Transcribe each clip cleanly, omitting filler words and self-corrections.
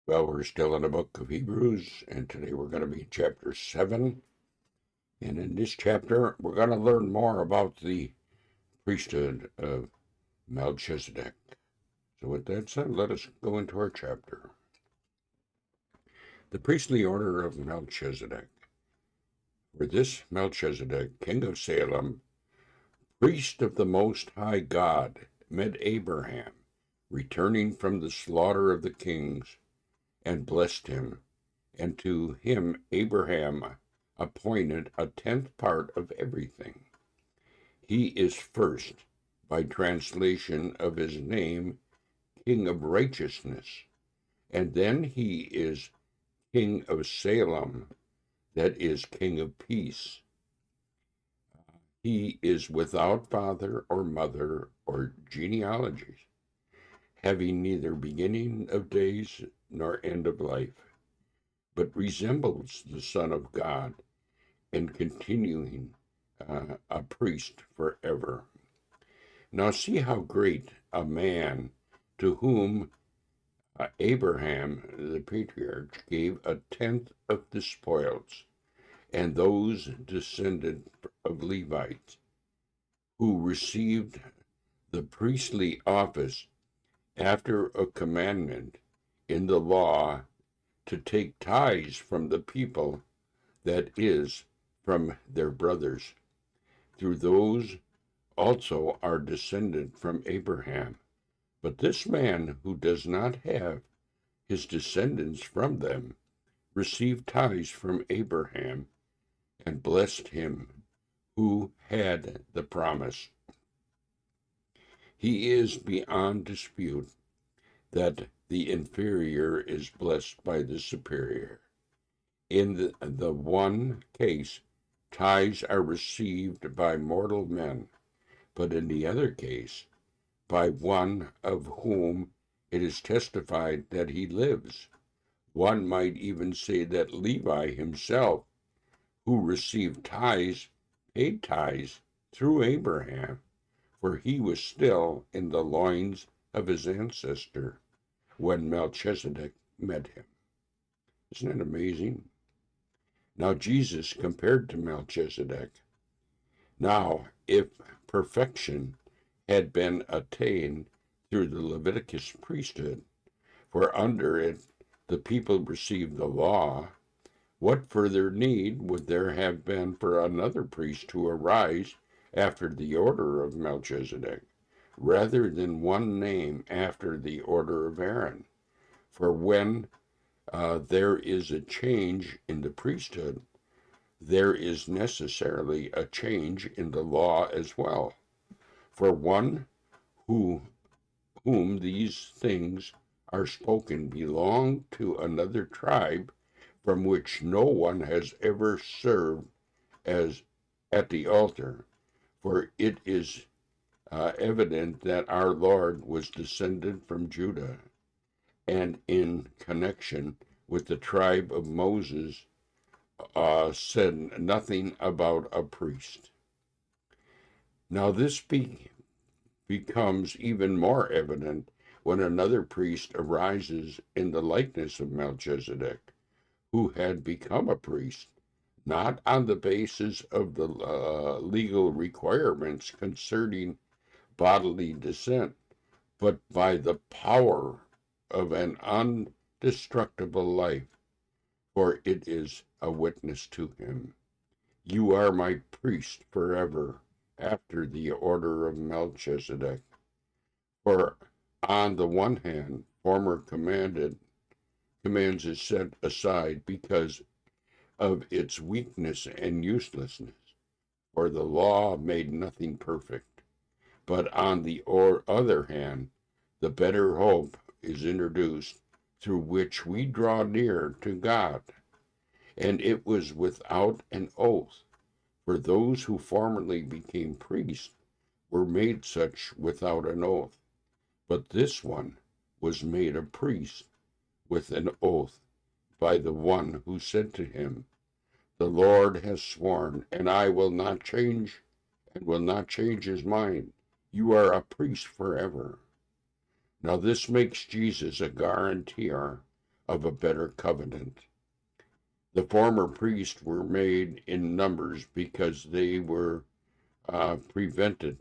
Well, we're still in the book of Hebrews, and today we're going to be in chapter 7. And in this chapter, we're going to learn more about the priesthood of Melchizedek. So, with that said, let us go into our chapter. The priestly order of Melchizedek. For this Melchizedek, king of Salem, priest of the Most High God, met Abraham, returning from the slaughter of the kings, and blessed him. And to him Abraham appointed a tenth part of everything. He is first, by translation of his name, King of Righteousness, and then he is King of Salem, that is, King of Peace. He is without father or mother or genealogies, having neither beginning of days nor end of life, but resembles the Son of God, and continuing a priest forever. Now see how great a man, to whom Abraham, the patriarch, gave a tenth of the spoils, and those descended of Levites, who received the priestly office after a commandment in the law to take tithes from the people, that is, from their brothers. Through those also are descended from Abraham. But this man who does not have his descendants from them received tithes from Abraham and blessed him who had the promise. He is beyond dispute that the inferior is blessed by the superior. In the one case, tithes are received by mortal men, but in the other case, by one of whom it is testified that he lives. One might even say that Levi himself, who received tithes, paid tithes through Abraham, for he was still in the loins of his ancestor when Melchizedek met him. Isn't that amazing? Now Jesus compared to Melchizedek. Now, if perfection had been attained through the Leviticus priesthood, for under it the people received the law, what further need would there have been for another priest to arise after the order of Melchizedek, rather than one name after the order of Aaron? For when there is a change in the priesthood, there is necessarily a change in the law as well. For one whom these things are spoken belonged to another tribe from which no one has ever served as at the altar. For it is evident that our Lord was descended from Judah, and in connection with the tribe of Moses said nothing about a priest. Now this becomes even more evident when another priest arises in the likeness of Melchizedek, who had become a priest, not on the basis of the legal requirements concerning bodily descent, but by the power of an indestructible life, for it is a witness to him. You are my priest forever, after the order of Melchizedek. For on the one hand, former commands is set aside because of its weakness and uselessness, for the law made nothing perfect. But on the other hand, the better hope is introduced, through which we draw near to God. And it was without an oath, for those who formerly became priests were made such without an oath. But this one was made a priest with an oath by the one who said to him, "The Lord has sworn, and I will not change, and will not change his mind. You are a priest forever." Now this makes Jesus a guarantor of a better covenant. The former priests were made in numbers because they were prevented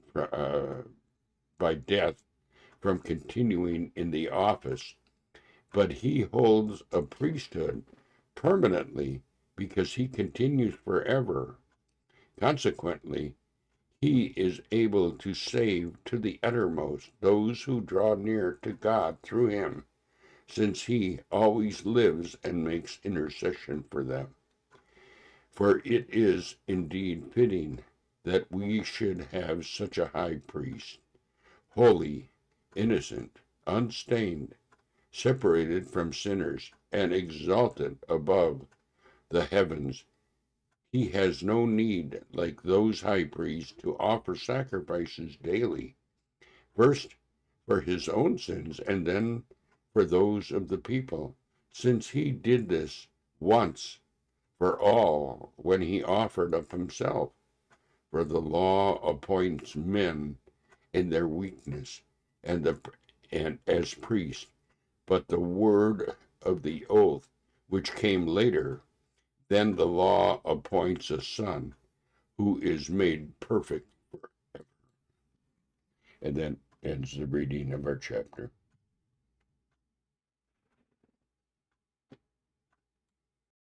by death from continuing in the office, but he holds a priesthood permanently because he continues forever. Consequently, he is able to save to the uttermost those who draw near to God through him, since he always lives and makes intercession for them. For it is indeed fitting that we should have such a high priest, holy, innocent, unstained, separated from sinners, and exalted above the heavens. He has no need, like those high priests, to offer sacrifices daily, first for his own sins and then for those of the people, since he did this once for all when he offered up himself. For the law appoints men in their weakness and as priests, but the word of the oath, which came later, then the law appoints a son who is made perfect forever. And then ends the reading of our chapter.